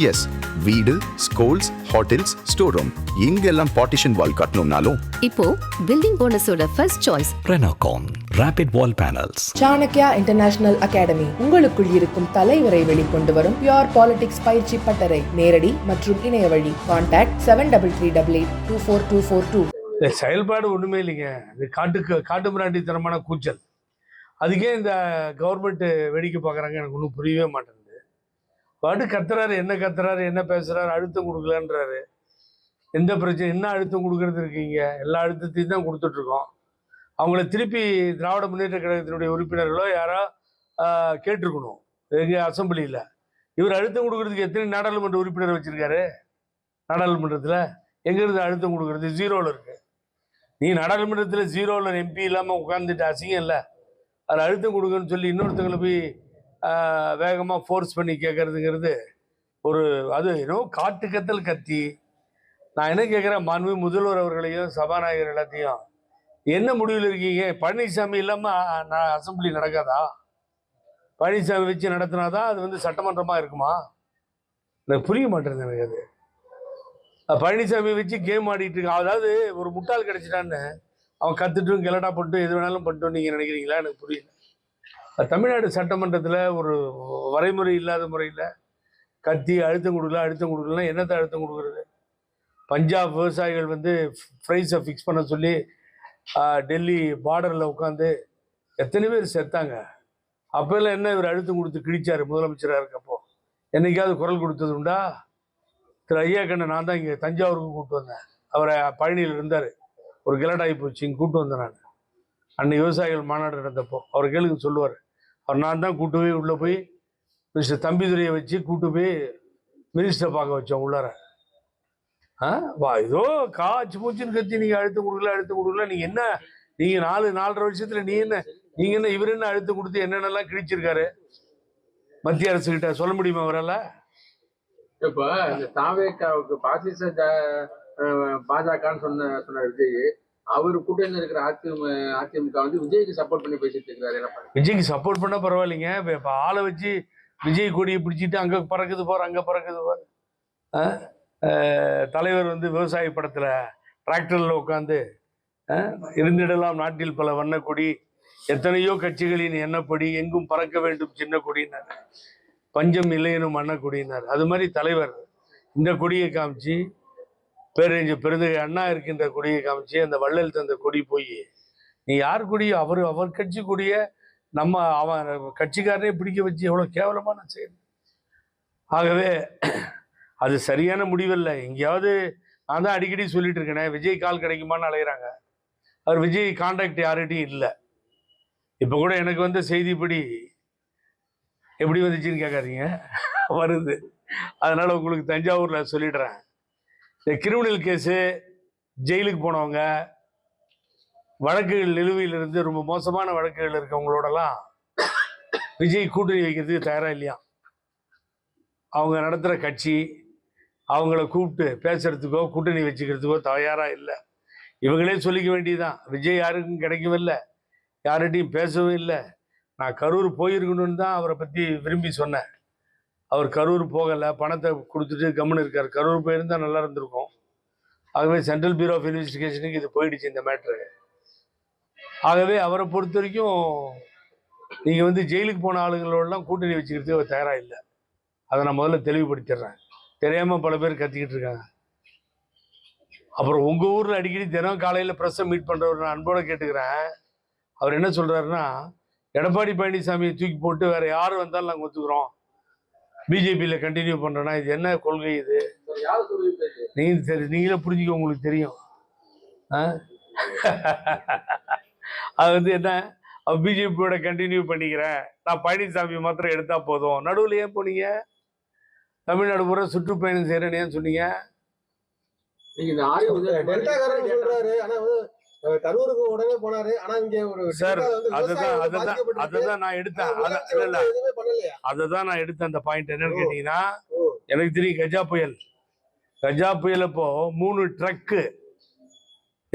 S, வீடு, schools, hotels, store room இங்கெல்லாம் partition wall கட்டணும்னாலும் இப்போ பில்டிங் போனஸோட first choice Renocon Rapid Wall Panels. Chanakya international academy உங்களுக்குள் இருக்கும் தலைவரை வெளிக்கொண்டு வரும் பியூர் பாலிடிக்ஸ் பயிற்சி பட்டறை. நேரடி மற்றும் இணைய வழி. கான்டாக்ட் 7338824242. செயல்பாடு ஒண்ணுமே இல்லைங்க. இது காட்டு மிராண்டித்தனமான கூச்சல். அதுக்கே இந்த கவர்மெண்ட் வேடிக்கை பார்க்குறாங்க. எனக்கு ஒன்றும் புரியவே மாட்டேங்குது. பாட்டு கத்துறாரு, என்ன பேசுறாரு, அழுத்தம் கொடுக்கலன்றாரு. எந்த பிரச்சனை, என்ன அழுத்தம் கொடுக்கறது இருக்கீங்க? எல்லா அழுத்தத்தையும் தான் கொடுத்துட்ருக்கோம். அவங்கள திருப்பி திராவிட முன்னேற்ற கழகத்தினுடைய உறுப்பினர்களோ யாரோ கேட்டிருக்கணும் எங்கள் அசம்பிளியில். இவர் அழுத்தம் கொடுக்கறதுக்கு எத்தனை நாடாளுமன்ற உறுப்பினர் வச்சுருக்காரு? நாடாளுமன்றத்தில் எங்கேருந்து அழுத்தம் கொடுக்கறது? ஜீரோவில் இருக்குது. நீ நாடாளுமன்றத்தில் ஜீரோவில் எம்பி இல்லாமல் உட்காந்துட்டு அசிங்கம் இல்லை. அதில் அழுத்தம் கொடுக்குன்னு சொல்லி இன்னொருத்தங்களை போய் வேகமாக ஃபோர்ஸ் பண்ணி கேட்குறதுங்கிறது ஒரு அது ஏதோ காட்டுக்கத்தல் கத்தி. நான் என்ன கேட்குறேன், மாண்பு முதல்வர் அவர்களையும் சபாநாயகர் எல்லாத்தையும், என்ன முடிவில் இருக்கீங்க? பழனிசாமி இல்லாமல் நான் அசம்பிளி நடக்காதா? பழனிசாமி வச்சு நடத்தினாதான் அது சட்டமன்றமாக இருக்குமா? எனக்கு புரிய மாட்டேங்குது. எனக்கு அது பழனிசாமி வச்சு கேம் ஆடிட்டு இருக்கான். அதாவது ஒரு முட்டாள் கிடைச்சிட்டான்னு அவன் கற்றுட்டும் கெலட்டா பண்ணிட்டு எது வேணாலும் பண்ணிட்டோம் நீங்கள் நினைக்கிறீங்களா? எனக்கு புரியல. தமிழ்நாடு சட்டமன்றத்தில் ஒரு வரைமுறை இல்லாத முறையில் கத்தி அழுத்தம் கொடுக்கலாம். என்னத்தை அழுத்தம் கொடுக்குறது? பஞ்சாப் விவசாயிகள் ப்ரைஸை ஃபிக்ஸ் பண்ண சொல்லி டெல்லி பார்டரில் உட்காந்து எத்தனை பேர் செத்தாங்க. அப்போல்லாம் என்ன இவர் அழுத்தம் கொடுத்து கிழிச்சார் முதலமைச்சராக இருக்கப்போ? என்னைக்காவது குரல் கொடுத்தது உண்டா? திரு ஐயா கண்ணை நான் தான் இங்கே தஞ்சாவூருக்கு கூப்பிட்டு வந்தேன். அவரை பழனியில் இருந்தார். ஒரு கிலடாகி போச்சு, இங்கே கூப்பிட்டு வந்தேன் நான். அன்னைக்கு விவசாயிகள் மாநாடு நடந்தப்போ அவர் கேளுங்க சொல்லுவார். அவர் நான் தான் கூட்டு போய் உள்ளே போய் மினிஸ்டர் தம்பிதுரையை வச்சு கூட்டு போய் மினிஸ்டரை பார்க்க வச்சோம் உள்ளார. வா ஏதோ காய்ச்சி மூச்சுன்னு கத்தி நீங்கள் அழுத்தம் கொடுக்கல. நீங்கள் என்ன, நீங்கள் 4.5 வருஷத்தில் நீங்கள் என்ன இவர் என்ன அழுத்தம் கொடுத்து என்னென்னலாம் கிழிச்சிருக்காரு மத்திய அரசுகிட்ட சொல்ல முடியுமா அவரால்? இப்போ இந்த தாவேக்காவுக்கு பாஜகன்னு சொன்ன விஜய், அவர் கூட்டணியில் இருக்கிற அதிமுக விஜய்க்கு சப்போர்ட் பண்ணி பேசிட்டு இருக்கிறாரு. விஜய்க்கு சப்போர்ட் பண்ணா பரவாயில்லைங்க. இப்போ ஆளை வச்சு விஜய் கொடியை பிடிச்சிட்டு அங்கே பறக்குது போற அங்கே பறக்குது போற. தலைவர் விவசாய படத்தில் டிராக்டரில் உட்காந்து இருந்திடலாம் நாட்டில் பல வண்ண கொடி, எத்தனையோ கட்சிகளின் எண்ணப்படி எங்கும் பறக்க வேண்டும் சின்ன கொடினார், பஞ்சம் இல்லையனும் மண்ண கொடினார். அது மாதிரி தலைவர் இந்த கொடியை காமிச்சு, பெருந்தகை அண்ணா இருக்கின்ற கொடியை காமிச்சு, அந்த வள்ளல் தந்த கொடி போய் நீ யார் கொடியோ அவர் கட்சி கொடிய அவன் கட்சிக்காரனே பிடிக்க வச்சு எவ்வளோ கேவலமான செயல். ஆகவே அது சரியான முடிவில்லை. எங்கேயாவது நான் தான் அடிக்கடி சொல்லிட்டு இருக்கேனே, விஜய் கால் கிடைக்குமான்னு அலைகிறாங்க. அவர் விஜய் கான்டாக்ட் யார்கிட்டையும் இல்லை. இப்போ கூட எனக்கு செய்திப்படி எப்படி வந்துச்சுன்னு கேட்காதீங்க, வருது. அதனால உங்களுக்கு தஞ்சாவூரில் சொல்லிடுறேன். இந்த கிரிமினல் கேஸு, ஜெயிலுக்கு போனவங்க, வழக்குகள் நிலுவையிலிருந்து ரொம்ப மோசமான வழக்குகள் இருக்கவங்களோடலாம் விஜய் கூட்டணி வைக்கிறதுக்கு தயாராக இல்லையா? அவங்க நடத்துகிற கட்சி அவங்கள கூப்பிட்டு பேசுறதுக்கோ கூட்டணி வச்சுக்கிறதுக்கோ தயாராக இல்லை. இவங்களே சொல்லிக்க வேண்டியதுதான். விஜய் யாருக்கும் கிடைக்கவும் இல்லை, யார்கிட்டையும் பேசவும் இல்லை. நான் கரூர் போயிருக்கணும்னு தான் அவரை பற்றி விரும்பி சொன்னேன். அவர் கரூர் போகலை, பணத்தை கொடுத்துட்டு கம்முன்னு இருக்கார். கரூர் போயிருந்தால் நல்லா இருந்திருக்கும். ஆகவே சென்ட்ரல் பியூரோ ஆஃப் இன்வெஸ்டிகேஷனுக்கு இது போயிடுச்சு இந்த மேட்ரு. ஆகவே அவரை பொறுத்த வரைக்கும் நீங்கள் ஜெயிலுக்கு போன ஆளுங்களோடலாம் கூட்டணி வச்சுக்கிறதுக்கு அவர் தயாராக இல்லை. அதை நான் முதல்ல தெளிவுபடுத்திடுறேன். தெரியாமல் பல பேர் கத்திக்கிட்டு இருக்காங்க. அப்புறம் உங்கள் ஊரில் அடிக்கடி தினம் காலையில் ப்ரெஸ்ஸை மீட் பண்ணுறவர் நான் அன்போடு கேட்டுக்கிறேன். அவர் என்ன சொல்கிறாருன்னா, எடப்பாடி பழனிசாமியை தூக்கி போட்டு வேறு யார் வந்தாலும் நாங்கள் ஒத்துக்கிறோம், பிஜேபியில் கண்டினியூ பண்ணுறோன்னா இது என்ன கொள்கை? இது நீங்களே புரிஞ்சுக்க, உங்களுக்கு தெரியும். அது என்ன, பிஜேபியோட கண்டினியூ பண்ணிக்கிறேன், நான் பழனிசாமி மாத்திரம் எடுத்தா போதும். நடுவில் ஏன் போனீங்க? தமிழ்நாடு பூரா சுற்றுப்பயணம் செய்கிறேன்னு ஏன் சொன்னீங்க? கரூருக்கு உடனே போனாரு. ஆனா இங்க ஒரு சார் அதுதான் நான் எடுத்தேன். அதுதான் நான் எடுத்தேன். அந்த பாயிண்ட் என்னன்னு கேட்டீங்கன்னா, எனக்கு தெரியும் கஜா புயல் அப்போ 3 ட்ரக்கு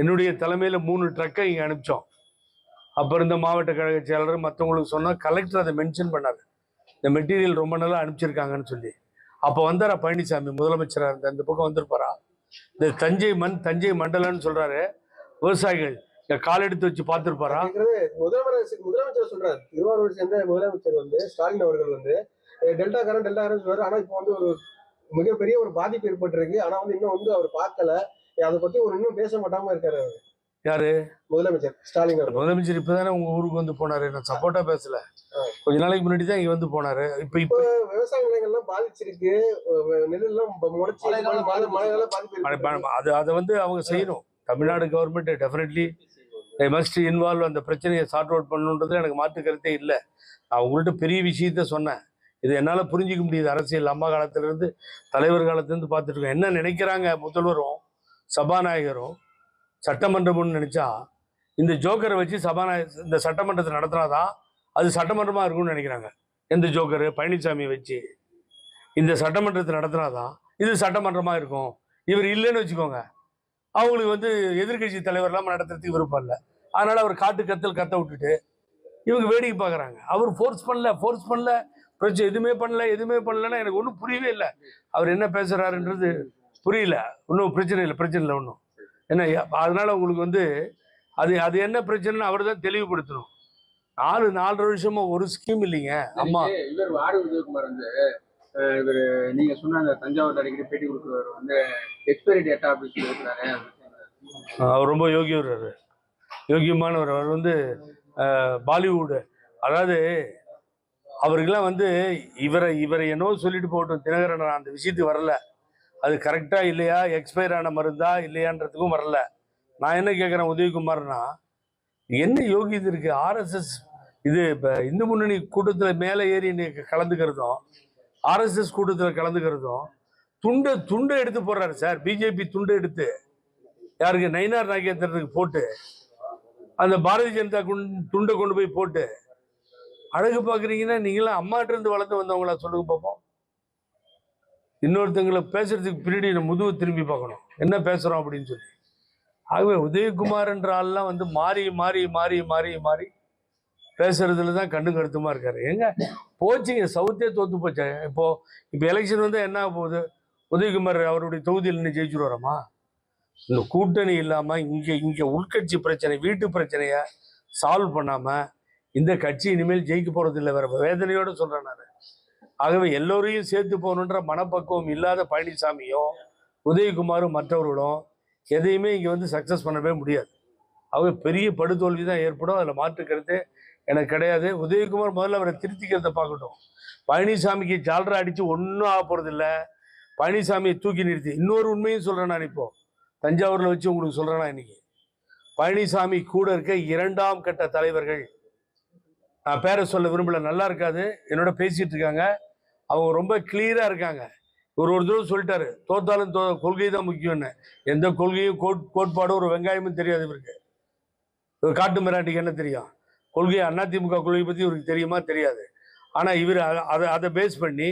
என்னுடைய தலைமையில 3 ட்ரக்கை இங்க அனுப்பிச்சோம். அப்ப இருந்த மாவட்ட கழக செயலாளர் மற்றவங்களுக்கு சொன்னா, கலெக்டர் அதை மென்ஷன் பண்ணாரு, இந்த மெட்டீரியல் ரொம்ப நல்லா அனுப்பிச்சிருக்காங்கன்னு சொல்லி. அப்போ வந்தாரா பழனிசாமி முதலமைச்சராக இருந்த அந்த பக்கம் வந்திருப்பாரா? இந்த தஞ்சை மண்டலம்னு சொல்றாரு, விவசாயிகள் கால் எடுத்து வச்சு பார்த்துருப்பாரா? முதலமைச்சர் சொல்றாரு, திருவாரூர் சேர்ந்த முதலமைச்சர் வந்து ஸ்டாலின் அவர்கள் வந்து டெல்டாக்காரன் சொல்றாரு. ஆனா இப்போ வந்து ஒரு மிகப்பெரிய ஒரு பாதிப்பு ஏற்பட்டிருக்கு. ஆனா வந்து இன்னும் வந்து அவர் பார்க்கல, அதை பத்தி ஒரு இன்னும் பேச மாட்டாம இருக்காரு. யாரு? முதலமைச்சர் ஸ்டாலின். முதலமைச்சர் இப்பதானே உங்க ஊருக்கு வந்து போனாரு. நான் சப்போர்ட்டா பேசல, கொஞ்ச நாளைக்கு முன்னாடி தான் இங்க வந்து போனாரு. இப்ப விவசாய நிலங்கள்லாம் பாதிச்சிருக்கு, நெல்லாம் முளைச்சி மழையெல்லாம் பாதிப்பு. அதை வந்து அவங்க செய்யணும். Tamil Nadu government definitely must involve, அந்த பிரச்சனையை சார்ட் அவுட் பண்ணணுன்றது எனக்கு மாற்று கருத்தே இல்லை. நான் உங்கள்கிட்ட பெரிய விஷயத்த சொன்னேன், இது என்னால் புரிஞ்சிக்க முடியுது. அரசியல் அம்மா காலத்திலிருந்து தலைவர் காலத்திலிருந்து பார்த்துட்டு இருக்கோம். என்ன நினைக்கிறாங்க முதல்வரும் சபாநாயகரும் சட்டமன்றம்னு நினைச்சா, இந்த ஜோக்கரை வச்சு இந்த சட்டமன்றத்தை நடத்தினாதான் அது சட்டமன்றமா இருக்கும்னு நினைக்கிறாங்க. எந்த ஜோக்கரு? பழனிசாமி வச்சு இந்த சட்டமன்றத்தை நடத்தினாதான் இது சட்டமன்றமா இருக்கும். இவர் இல்லைன்னு வச்சுக்கோங்க, அவங்களுக்கு வந்து எதிர்கட்சி தலைவர்லாம் நடத்துறதுக்கு விருப்பம் இல்லை. அதனால அவர் கத்த விட்டுட்டு இவங்க வேடிக்கை பார்க்குறாங்க. அவர் ஃபோர்ஸ் பண்ணல பிரச்சனை எதுவுமே பண்ணலன்னா எனக்கு ஒன்றும் புரியவே இல்லை. அவர் என்ன பேசுறாருன்றது புரியல. ஒன்றும் பிரச்சனை இல்லை ஒன்றும். என்ன அதனால உங்களுக்கு வந்து அது என்ன பிரச்சனைன்னு அவர் தான் தெளிவுபடுத்தணும். 4.5 வருஷமா ஒரு ஸ்கீம் இல்லைங்க. அம்மா இவர் வாடு உதயகுமார் வந்து இவர் நீங்க சொன்ன அந்த தஞ்சாவூர் அடிக்கடி பேட்டி கொடுக்குறவர் வந்து எக்ஸ்பைரி டேட்டா அப்படின்னு சொல்லியிருக்கிறாரு. அவர் ரொம்ப யோகியமானவர். அவர் வந்து பாலிவுட், அதாவது அவருக்கெல்லாம் வந்து இவரை என்னவோ சொல்லிட்டு போகட்டும். தினகரன் அந்த விஷயத்துக்கு வரல, அது கரெக்டா இல்லையா, எக்ஸ்பயர் ஆன மருந்தா இல்லையான்றதுக்கும் வரல. நான் என்ன கேட்குறேன், உதயகுமார்னா என்ன யோகியது இருக்கு? RSS இது இப்போ இந்து முன்னணி கூட்டத்தில் மேலே ஏறி கலந்துக்கிறதும், RSS கூட்டத்தில் கலந்துக்கிறதும், துண்டை எடுத்து போடுறாரு சார். பிஜேபி துண்டை எடுத்து யாருக்கு? நயினார் நாகேந்திரனுக்கு போட்டு, அந்த பாரதிய ஜனதா துண்டை கொண்டு போய் போட்டு அழகு பார்க்குறீங்கன்னா நீங்களாம் அம்மாட்ட இருந்து வளர்ந்து வந்தவங்களா? சொல்லுங்க பார்ப்போம். இன்னொருத்தங்களை பேசுறதுக்கு பின்னாடி நம்ம முதுகு திரும்பி பார்க்கணும், என்ன பேசுறோம் அப்படின்னு சொல்லி. ஆகவே உதயகுமார் என்ற ஆள்லாம் வந்து மாறி பேசுறதுல தான் கண்ணு கருத்துமா இருக்காரு. எங்க போச்சுங்க, சவுத்தே தோத்து போச்சு. இப்போ எலெக்ஷன் வந்து என்ன ஆக போகுது? உதயகுமார் அவருடைய தொகுதியில் நின்று ஜெயிச்சுட்டு வரோமா? இந்த கூட்டணி இல்லாம இங்க உள்கட்சி பிரச்சனை, வீட்டு பிரச்சனைய சால்வ் பண்ணாம இந்த கட்சி இனிமேல் ஜெயிக்க போறது இல்லை. வேற வேதனையோட சொல்றேன் நான். ஆகவே எல்லோரையும் சேர்த்து போகணுன்ற மனப்பக்குவம் இல்லாத பழனிசாமியும் உதயகுமாரும் மற்றவர்களும் எதையுமே இங்கே வந்து சக்ஸஸ் பண்ணவே முடியாது. ஆகவே பெரிய படுதோல்வி தான் ஏற்படும். அதில் மாற்றுக்கிறது எனக்கு கிடையாது. உதயகுமார் முதல்ல அவரை திருத்திக்கிறத பார்க்கட்டும். பழனிசாமிக்கு ஜால்ரா அடித்து ஒன்றும் ஆக போகிறது இல்லை. பழனிசாமியை தூக்கி நிறுத்தி இன்னொரு உண்மையும் சொல்கிறேன் நான். இப்போ தஞ்சாவூரில் வச்சு உங்களுக்கு சொல்கிறேன்னா, இன்னைக்கு பழனிசாமி கூட இருக்க 2ஆம் கட்ட தலைவர்கள், நான் பேரை சொல்ல விரும்பல, நல்லா இருக்காது, என்னோட பேசிட்டு இருக்காங்க. அவங்க ரொம்ப கிளியரா இருக்காங்க. ஒரு தடவை சொல்லிட்டாரு, தோத்தாலும் கொள்கை தான் முக்கியம்னு. எந்த கொள்கையும் கோட்பாடும் ஒரு வெங்காயமும் தெரியாது இவருக்கு. காட்டு மிராண்டிக்கு என்ன தெரியும்? கொள்கை அதிமுக கொள்கை பற்றி இவருக்கு தெரியுமா? தெரியாது. ஆனால் இவர் அதை பேஸ் பண்ணி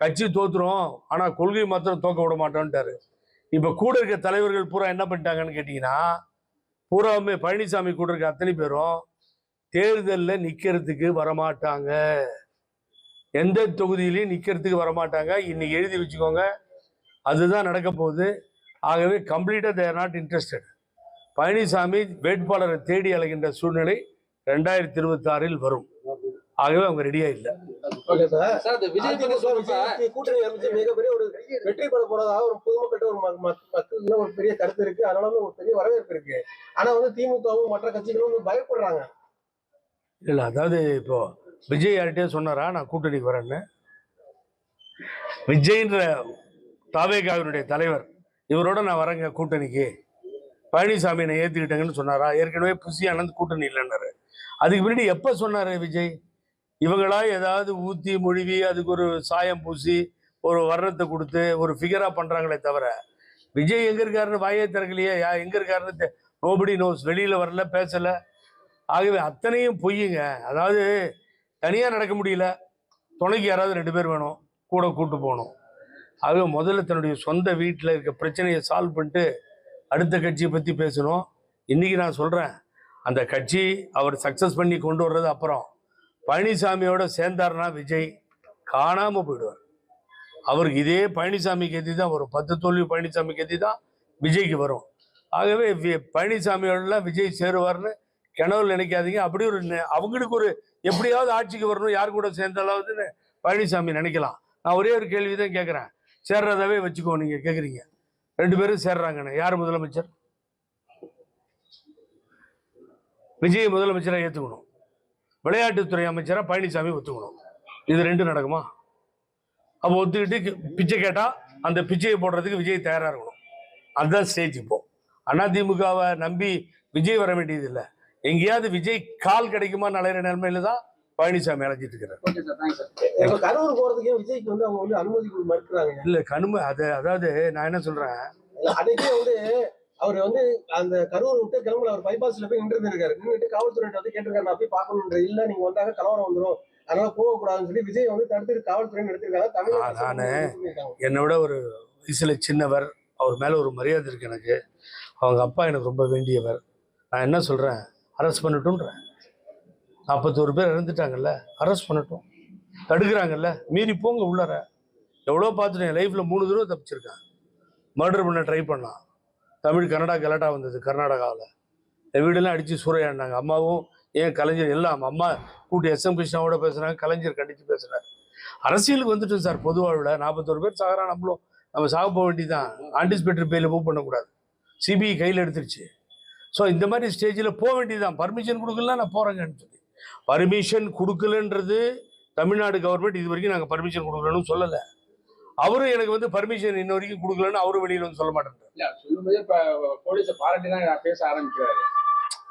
கட்சி தோத்துரும், ஆனால் கொள்கை மாத்திரம் தோக்க விட மாட்டோன்ட்டாரு. இப்போ கூட இருக்க தலைவர்கள் பூரா என்ன பண்ணிட்டாங்கன்னு கேட்டிங்கன்னா, பூராவுமே பழனிசாமி கூட இருக்க அத்தனை பேரும் தேர்தலில் நிற்கிறதுக்கு வரமாட்டாங்க. எந்த தொகுதியிலையும் நிற்கிறதுக்கு வரமாட்டாங்க. இன்னைக்கு எழுதி வச்சுக்கோங்க, அதுதான் நடக்க போகுது. ஆகவே கம்ப்ளீட்டாக they are not interested. Palaniswami வேட்பாளரை தேடி அலைகின்ற சூழ்நிலை 2026 வரும். ஆகவே அவங்க ரெடியா இல்லை. கூட்டணி அமைச்சு மிகப்பெரிய ஒரு வெற்றி பெற போறதாக ஒரு பொதுமக்கள் ஒரு மக்கள் ஒரு பெரிய கருத்து இருக்கு. அதனால ஒரு பெரிய வரவேற்பு இருக்கு. ஆனா வந்து திமுகவும் மற்ற கட்சிகளும் வந்து பயப்படுறாங்க. இல்லை, அதாவது இப்போ விஜய் யார்கிட்டயே சொன்னாரா நான் கூட்டணிக்கு வரேன்னு? விஜய்ன்ற தாவேகாவினுடைய தலைவர் இவரோட நான் வரேங்க கூட்டணிக்கு, பழனிசாமி நான் ஏற்றுக்கிட்டேங்கன்னு சொன்னாரா? ஏற்கனவே புசி ஆனந்த் கூட்டணி இல்லைன்னாரு. அதுக்கு முன்னாடி எப்போ சொன்னார் விஜய்? இவங்களா ஏதாவது ஊற்றி மொழிவி அதுக்கு ஒரு சாயம் பூசி ஒரு வர்ணத்தை கொடுத்து ஒரு ஃபிகராக பண்ணுறாங்களே தவிர, விஜய் எங்கே இருக்காருன்னு வாயே திறக்கலையே. எங்கே இருக்காருன்னு நோபடி நோஸ். வெளியில் வரல, பேசலை. ஆகவே அத்தனையும் பொய்யுங்க. அதாவது தனியாக நடக்க முடியல, துணைக்கு யாராவது 2 பேர் வேணும், கூட கூட்டு போகணும். ஆகவே முதல்ல தன்னுடைய சொந்த வீட்டில் இருக்க பிரச்சனையை சால்வ் பண்ணிட்டு அடுத்த கட்சியை பற்றி பேசணும். இன்றைக்கி நான் சொல்கிறேன், அந்த கட்சி அவர் சக்ஸஸ் பண்ணி கொண்டு வர்றது அப்புறம் பழனிசாமியோட சேர்ந்தார்னா விஜய் காணாமல் போயிடுவார். அவருக்கு இதே பழனிசாமிக்கு எதி தான் வரும். 10 தோல்வி பழனிசாமிக்கு எதி தான் விஜய்க்கு வரும். ஆகவே பழனிசாமியோடலாம் விஜய் சேருவார்னு கனவுல நினைக்காதீங்க. அப்படி ஒரு அவங்களுக்கு ஒரு எப்படியாவது ஆட்சிக்கு வரணும், யார் கூட சேர்ந்தாலாவதுன்னு பழனிசாமி நினைக்கலாம். நான் ஒரே ஒரு கேள்வி தான் கேட்குறேன், சேர்றதாவே வச்சுக்கோ. நீங்கள் கேட்குறீங்க 2 பேரும் சேர்றாங்கன்னு, யார் முதலமைச்சர்? விஜய் முதலமைச்சராக ஏற்றுக்கணும், விளையாட்டுத்துறை அமைச்சராக பழனிசாமி ஒத்துக்கணும். இது 2 நடக்குமா? அப்போ ஒத்துக்கிட்டு பிச்சை கேட்டால் அந்த பிச்சையை போடுறதுக்கு விஜய் தயாராக இருக்கணும். அதுதான் ஸ்டேஜ். இப்போ அதிமுகவை நம்பி விஜய் வர வேண்டியது இல்லை. எங்கேயாவது விஜய் கால் கிடைக்குமா அலையிற நிலைமையில தான் பழனிசாமி அழைச்சிட்டு இருக்கிறார். கரூர் போறதுக்கே விஜய்க்கு வந்து அவங்க வந்து அனுமதி மறுக்கிறாங்க. இல்ல அதாவது நான் என்ன சொல்றேன், அன்னைக்கே வந்து அவர் வந்து அந்த கரூர் விட்டு கிளம்பல, அவர் பைபாஸ்ல போய் நின்று இருக்காரு. நின்றுட்டு காவல்துறை வந்து கேட்டிருக்காரு, நான் போய் பார்க்கணுன்ற. இல்ல நீங்க வந்தாங்க கலவரம் வந்துடும், அதனால போகக்கூடாதுன்னு சொல்லி விஜய் வந்து தடுத்துட்டு காவல்துறை எடுத்திருக்காங்க. நானு என்னோட ஒரு வயசுல சின்னவர், அவர் மேல ஒரு மரியாதை இருக்கு எனக்கு. அவங்க அப்பா எனக்கு ரொம்ப வேண்டியவர். நான் என்ன சொல்றேன், அரெஸ்ட் பண்ணட்டும்ன்றேன். 41 பேர் இறந்துட்டாங்கல்ல, அரெஸ்ட் பண்ணட்டும். தடுக்கிறாங்கல்ல, மீறி போங்க உள்ளார. எவ்வளோ பார்த்துட்டேன் லைஃப்ல 3 தடவை தப்பிச்சிருக்கேன். மர்டர் பண்ண ட்ரை பண்ணான். தமிழ் கன்னடா கலாட்டா வந்தது கர்நாடகாவில். என் வீடெல்லாம் அடித்து சூறையாடினாங்க. அம்மாவும் ஏன் கலைஞர் எல்லாம் அம்மா கூட்டி SM கிருஷ்ணாவோட பேசுகிறாங்க, கலைஞர் கண்டித்து பேசுகிறார். அரசியலுக்கு வந்துட்டோம் சார். பொது வாழ்வில் 41 பேர் சாகிறா, நம்ம சாக போக வேண்டியதான். ஆன்டிசிபேட்டரி பெயில மூவ் பண்ணக்கூடாது. CBI கையில் எடுத்துருச்சு. ஸோ இந்த மாதிரி ஸ்டேஜில் போக வேண்டியதுதான். பர்மிஷன் கொடுக்கலாம், நான் போகிறேங்கன்னு சொல்லி. பர்மிஷன் கொடுக்கலன்றது தமிழ்நாடு கவர்மெண்ட் இது வரைக்கும் நாங்கள் பர்மிஷன் கொடுக்கலன்னு சொல்லலை. அவரும் எனக்கு வந்து பர்மிஷன் இன்ன வரைக்கும் கொடுக்கலன்னு அவரும் வெளியில் வந்து சொல்ல மாட்டேன்.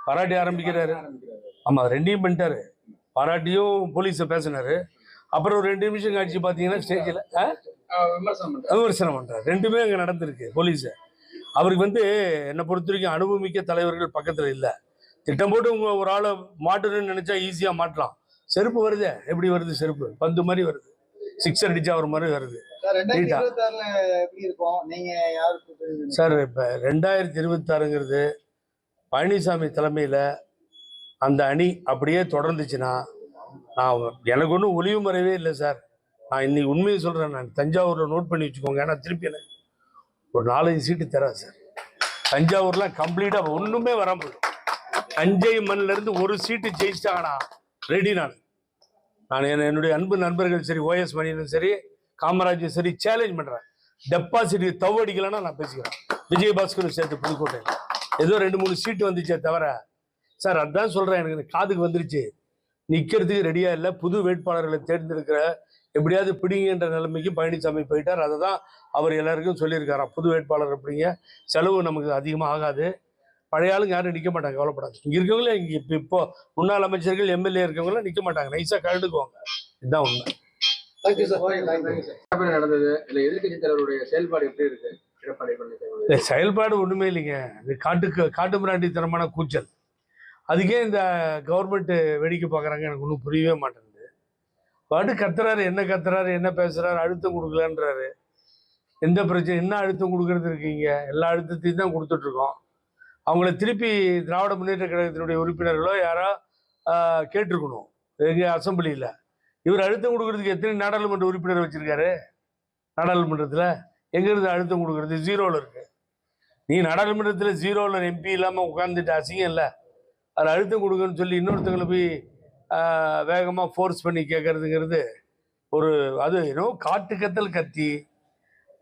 பாராட்டி ஆரம்பிக்கிறாரு. ஆமா, 2யும் பண்ணிட்டாரு. பாராட்டியும் போலீஸை பேசினாரு. அப்புறம் ஒரு 2 நிமிஷம் கழிச்சு பார்த்தீங்கன்னா ஸ்டேஜில் விமர்சனம் பண்றாரு. 2மே அங்கே நடந்திருக்கு. போலீஸை அவருக்கு வந்து என்னை பொறுத்த வரைக்கும் அனுபவமிக்க தலைவர்கள் பக்கத்தில் இல்லை. திட்டம் போட்டு உங்க ஒரு ஆளை மாட்டணும்னு நினைச்சா ஈஸியா மாட்டலாம். செருப்பு வருது, எப்படி வருது? செருப்பு பந்து மாதிரி வருது, 6 அடிச்சா ஒரு மாதிரி வருது. சார் இப்ப 2026ங்கிறது பழனிசாமி தலைமையில அந்த அணி அப்படியே தொடர்ந்துச்சுன்னா, நான் எனக்கு ஒன்றும் ஒளிவு மறைவே இல்லை சார். நான் இன்னைக்கு உண்மையை சொல்றேன். நான் தஞ்சாவூர்ல நோட் பண்ணி வச்சுக்கோங்க. ஏன்னா திருப்பி எனக்கு ஒரு 4-5 சீட்டு தராது சார். தஞ்சாவூர்ல கம்ப்ளீட்டா ஒண்ணுமே வராம போயிடும். தஞ்சை மண்ணில இருந்து ஒரு சீட்டு ஜெயிச்சிட்டாங்கன்னா ரெடி. நான் என்னுடைய அன்பு நண்பர்கள் சரி, OS மணியனும் சரி, காமராஜும் சரி சேலஞ்ச் பண்றேன். டெபாசிட் தவடிக்கலன்னா நான் பேசிக்கிறேன். விஜயபாஸ்கரும் சேர்த்து புதுக்கோட்டையில் ஏதோ 2-3 சீட்டு வந்துச்சே தவிர சார், அதான் சொல்றேன். எனக்கு காதுக்கு வந்துருச்சு. நிக்கிறதுக்கு ரெடியா இல்லை. புது வேட்பாளர்களை தேர்ந்தெடுக்கிற எப்படியாவது பிடிங்கன்ற நிலைமைக்கு பழனிசாமி போயிட்டார். அதை தான் அவர் எல்லாருக்கும் சொல்லியிருக்காராம். புது வேட்பாளர் அப்படிங்க, செலவு நமக்கு அதிகமாக ஆகாது, பழைய ஆளுங்க யாரும் நிற்க மாட்டாங்க, கவலைப்படாது. இங்கே இருக்கவங்களே இங்கே இப்போ முன்னாள் அமைச்சர்கள் MLA இருக்கவங்களாம் நிற்க மாட்டாங்க, நைஸாக கழுதுக்குவாங்க. இதுதான் உண்மை. நடந்தது இல்லை, எதிர்கட்சி தலைவருடைய செயல்பாடு எப்படி இருக்கு? எடப்பாடி செயல்பாடு ஒன்றுமே இல்லைங்க. இது காட்டு மிராண்டித்தனமான கூச்சல். அதுக்கே இந்த கவர்மெண்ட் வேடிக்கை பார்க்குறாங்க. எனக்கு ஒன்றும் புரியவே மாட்டேங்குது. பாட்டு கத்துறாரு, என்ன பேசுறாரு, அழுத்தம் கொடுக்கலன்றாரு. எந்த பிரச்சனை, என்ன அழுத்தம் கொடுக்கறது இருக்கீங்க? எல்லா அழுத்தத்தையும் தான் கொடுத்துட்ருக்கோம். அவங்கள திருப்பி திராவிட முன்னேற்ற கழகத்தினுடைய உறுப்பினர்களோ யாரோ கேட்டிருக்கணும் எங்கள் அசம்பிளியில். இவர் அழுத்தம் கொடுக்கறதுக்கு எத்தனை நாடாளுமன்ற உறுப்பினர் வச்சிருக்காரு? நாடாளுமன்றத்தில் எங்கேருந்து அழுத்தம் கொடுக்கறது? 0ல் இருக்கு. நீ நாடாளுமன்றத்தில் 0ல் MP இல்லாமல் உட்காந்துட்டு அசிங்கம் இல்லை. அதில் அழுத்தம் கொடுக்குன்னு சொல்லி இன்னொருத்தங்களை போய் வேகமாக ஃபோர்ஸ் பண்ணி கேட்கறதுங்கிறது ஒரு அது ஏதோ காட்டுக்கத்தல் கத்தி.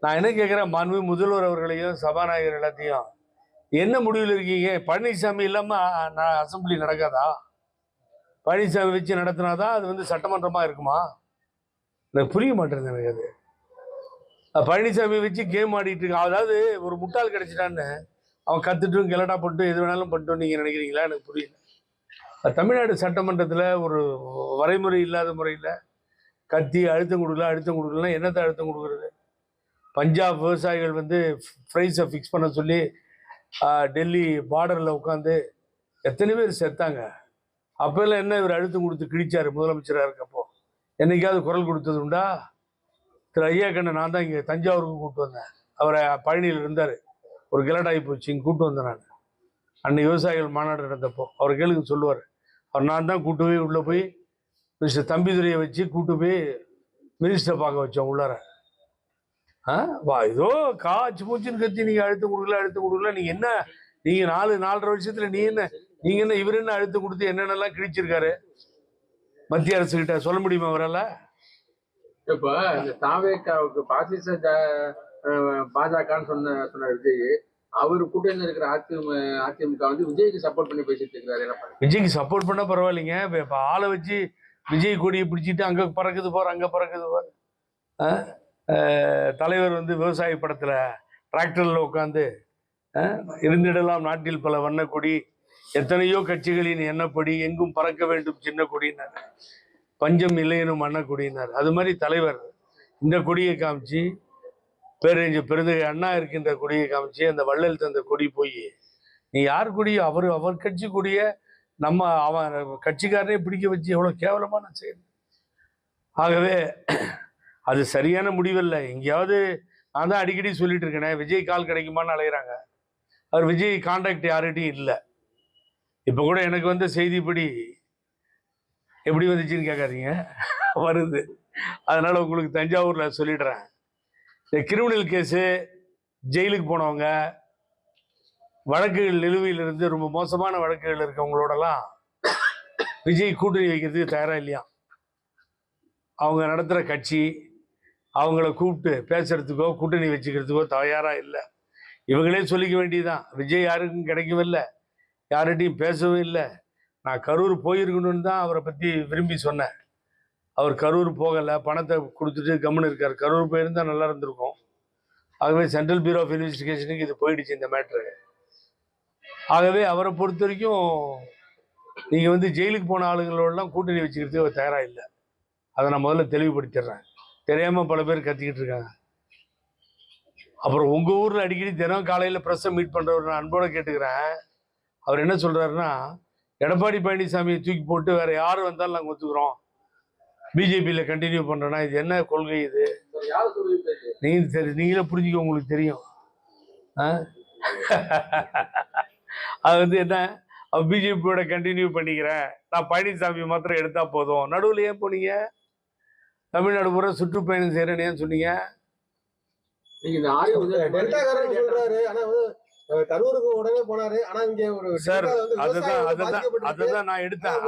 நான் என்ன கேட்குறேன், மாண்பு முதல்வர் அவர்களையும் சபாநாயகர் எல்லாத்தையும், என்ன முடிவில் இருக்கீங்க? பழனிசாமி இல்லாமல் நான் அசம்பிளி நடக்காதா? பழனிசாமி வச்சு நடத்தினாதான் அது வந்து சட்டமன்றமாக இருக்குமா? எனக்கு புரிய மாட்டேங்குது. எனக்கு அது பழனிசாமி வச்சு கேம் ஆடிட்டு இருக்கான். அதாவது ஒரு முட்டாள் கிடைச்சிட்டான்னு அவன் கற்றுட்டும் கெலட்டா போட்டு எது வேணாலும் பண்ணிட்டோம் நீங்கள் நினைக்கிறீங்களா? எனக்கு புரியல. தமிழ்நாடு சட்டமன்றத்தில் ஒரு வரைமுறை இல்லாத முறையில் கத்தி அழுத்தம் கொடுக்கலாம். என்னத்தை அழுத்தம் கொடுக்குறது? பஞ்சாப் விவசாயிகள் வந்து ப்ரைஸை ஃபிக்ஸ் பண்ண சொல்லி டெல்லி பார்டரில் உட்காந்து எத்தனை பேர் செத்தாங்க. அப்போல்லாம் என்ன இவர் அழுத்தம் கொடுத்து கிழிச்சார் முதலமைச்சராக இருக்கப்போ? என்னைக்காவது குரல் கொடுத்தது உண்டா? திரு ஐயா கண்ணை நான் தான் இங்கே தஞ்சாவூருக்கு கூப்பிட்டு வந்தேன். அவரை பழனியில் இருந்தார். ஒரு கிலடாகி போச்சு, இங்கே கூப்பிட்டு வந்தேன் நான். அன்னைக்கு விவசாயிகள் மாநாடு நடந்தப்போ அவர் கேளுங்க சொல்லுவார். அவர் நான் தான் கூட்டு போய் உள்ளே போய் மினிஸ்டர் தம்பிதுரையை வச்சு கூட்டு போய் மினிஸ்டரை பார்க்க வச்சோம் உள்ளார. ஏதோ காய்ச்சி மூச்சுன்னு கத்தி நீங்க அழுத்தம் கொடுக்கல நீங்க என்ன, நீங்க 4.5 வருஷத்துல நீங்க என்ன இவர் என்ன அழுத்தம் கொடுத்து என்னென்னலாம் கிழிச்சிருக்காரு மத்திய அரசு கிட்ட சொல்ல முடியுமா அவரால? இப்ப இந்த தாவேக்காவுக்கு பாஜகன்னு சொன்ன விஜய், அவர் கூட்டணியில் இருக்கிற அதிமுக வந்து விஜய்க்கு சப்போர்ட் பண்ணி பேசிட்டு இருக்கிறாரு. என்ன விஜய்க்கு சப்போர்ட் பண்ணா பரவாயில்லைங்க. இப்ப ஆளை வச்சு விஜய் கொடியை பிடிச்சிட்டு அங்க பறக்குது பாரு. தலைவர் வந்து விவசாய படத்துல டிராக்டர்ல உட்காந்து இருந்திடலாம் நாட்டில் பல வண்ண கொடி, எத்தனையோ கட்சிகளின் எண்ணப்படி எங்கும் பறக்க வேண்டும் சின்ன கொடினார், பஞ்சம் இல்லையெனும் மண்ண கொடினார். அது மாதிரி தலைவர் இந்த கொடியை காமிச்சு, பெருந்தகை அண்ணா இருக்கின்ற கொடியை காமிச்சு, அந்த வள்ளல் தந்த கொடி போய் நீ யார் கொடியோ அவர் கட்சி கொடிய அவன் கட்சிக்காரனே பிடிக்க வச்சு எவ்வளவு கேவலமான செயல். ஆகவே அது சரியான முடிவில்லை. எங்கேயாவது நான் தான் அடிக்கடி சொல்லிட்டு இருக்கேனே, விஜய் கால் கிடைக்குமான்னு அலைகிறாங்க. அவர் விஜய் கான்டாக்ட் யார்கிட்டையும் இல்லை. இப்போ கூட எனக்கு வந்த செய்திப்படி எப்படி வந்துச்சுன்னு கேட்காதீங்க, வருது. அதனால உங்களுக்கு தஞ்சாவூரில் சொல்லிடுறேன். இந்த கிரிமினல் கேஸு, ஜெயிலுக்கு போனவங்க, வழக்குகள் நிலுவையிலிருந்து ரொம்ப மோசமான வழக்குகள் இருக்கவங்களோடலாம் விஜய் கூட்டணி வைக்கிறதுக்கு தயாராக இல்லையா. அவங்க நடத்துகிற கட்சி அவங்கள கூப்பிட்டு பேசுறதுக்கோ கூட்டணி வச்சுக்கிறதுக்கோ தயாராக இல்லை. இவங்களே சொல்லிக்க வேண்டியதுதான். விஜய் யாருக்கும் கிடைக்கவும் இல்லை, யார்கிட்டையும் பேசவும் இல்லை. நான் கரூர் போயிருக்கணும்னு தான் அவரை பற்றி விரும்பி சொன்னேன். அவர் கரூர் போகலை, பணத்தை கொடுத்துட்டு கம்முன்னு இருக்கார். கரூர் போயிருந்தால் நல்லா இருந்திருக்கும். ஆகவே சென்ட்ரல் பியூரோ ஆஃப் இன்வெஸ்டிகேஷனுக்கு இது போயிடுச்சு இந்த மேட்ரு. ஆகவே அவரை பொறுத்த வரைக்கும் நீங்கள் வந்து ஜெயிலுக்கு போன ஆளுங்களோடலாம் கூட்டணி வச்சுக்கிறதுக்கு அவர் தயாராக இல்லை. அதை நான் முதல்ல தெளிவுபடுத்திடுறேன். தெரியாமல் பல பேர் கத்திக்கிட்டு இருக்காங்க. அப்புறம் உங்கள் ஊரில் அடிக்கடி தினம் காலையில் ப்ரெஸ்ஸை மீட் பண்ணுறவர் நான் அன்போடு கேட்டுக்கிறேன். அவர் என்ன சொல்கிறாருன்னா, எடப்பாடி பழனிசாமியை தூக்கி போட்டு வேறு யார் வந்தாலும் நாங்கள் ஒத்துக்கிறோம், பிஜேபியில் கண்டினியூ பண்ணுறோன்னா இது என்ன கொள்கை இது? நீங்களே புரிஞ்சுக்க, உங்களுக்கு தெரியும். அது வந்து என்ன, பிஜேபியோட கண்டினியூ பண்ணிக்கிறேன், நான் பழனிசாமி மாத்திரம் எடுத்தா போதும். நடுவில் ஏன் போனீங்க? தமிழ்நாடு பூரா சுற்றுப்பயணம் செய்கிறேன்னு ஏன் சொன்னீங்க? கரூருக்கு உடனே போனாரு. ஆனா இங்க ஒரு சார் அதுதான் நான் எடுத்தேன்.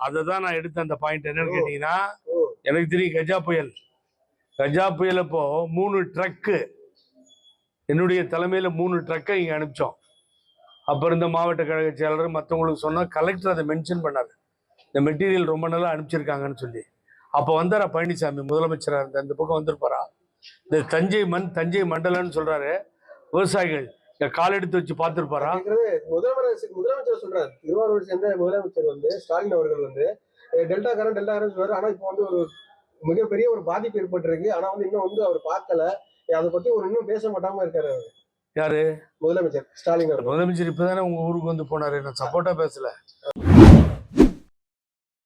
அதுதான் நான் எடுத்தேன். அந்த பாயிண்ட் என்னன்னு கேட்டீங்கன்னா, எனக்கு தெரியும் கஜா புயல் அப்போ 3 ட்ரக்கு என்னுடைய தலைமையில 3 ட்ரக்கை இங்க அனுப்பிச்சோம். அப்ப இருந்த மாவட்ட கழக செயலாளர் மற்றவங்களுக்கு சொன்னா, கலெக்டர் அதை மென்ஷன் பண்ணாரு, இந்த மெட்டீரியல் ரொம்ப நல்லா அனுப்பிச்சிருக்காங்கன்னு சொல்லி. அப்போ வந்தாரா பழனிசாமி முதலமைச்சரா இருந்த அந்த பக்கம் வந்திருப்பாரா? இந்த தஞ்சை மண்டலம்னு சொல்றாரு, விவசாயிகள் கால் எடுத்து வச்சு பார்த்துருப்பாரா? முதலமைச்சர் சொல்றாரு, திருவாரூர் சேர்ந்த முதலமைச்சர் வந்து ஸ்டாலின் அவர்கள் வந்து டெல்டாக்காரன் சொல்றாரு. ஆனா இப்போ வந்து ஒரு மிகப்பெரிய ஒரு பாதிப்பு ஏற்பட்டிருக்கு. ஆனா வந்து இன்னும் வந்து அவர் பார்க்கல, அதை பத்தி இன்னும் பேச மாட்டாம இருக்காரு. யாரு? முதலமைச்சர் ஸ்டாலின். முதலமைச்சர் இப்பதானே உங்க ஊருக்கு வந்து போனாரு, நான் சப்போர்ட்டா பேசல.